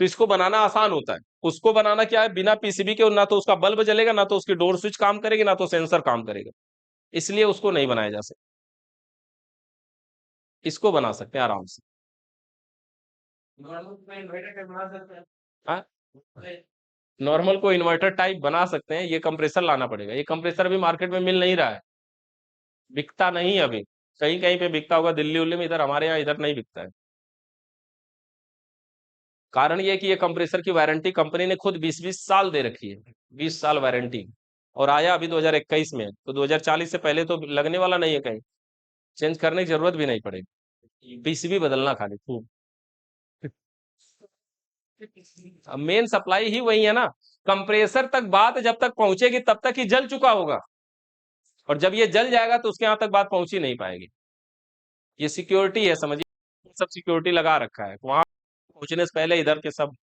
तो इसको बनाना आसान होता है। उसको बनाना क्या है, बिना पीसीबी के ना तो उसका बल्ब जलेगा, ना तो उसकी डोर स्विच काम करेगी, ना तो सेंसर काम करेगा, इसलिए उसको नहीं बनाया जा सकता। इसको बना सकते हैं आराम से। हाँ, नॉर्मल को इन्वर्टर टाइप बना सकते हैं, ये कंप्रेसर लाना पड़ेगा, ये कंप्रेसर अभी मार्केट में मिल नहीं रहा है, बिकता नहीं है अभी। कहीं कहीं पे बिकता होगा, दिल्ली उल्ली में, इधर हमारे यहाँ इधर नहीं बिकता है। कारण ये कि ये कंप्रेसर की वारंटी कंपनी ने खुद 20-20 साल दे रखी है, 20 साल वारंटी। और आया अभी 2021 में, तो 2040 से पहले तो लगने वाला नहीं है कहीं, चेंज करने की जरूरत भी नहीं पड़ेगी, पीसीबी बदलना खाली खूब। मेन सप्लाई ही वही है ना, कंप्रेसर तक बात जब तक पहुंचेगी तब तक ही जल चुका होगा, और जब ये जल जाएगा तो उसके यहां तक बात पहुंच ही नहीं पाएगी। ये सिक्योरिटी है, समझिए, सब सिक्योरिटी लगा रखा है, वहां पहुंचने से पहले इधर के सब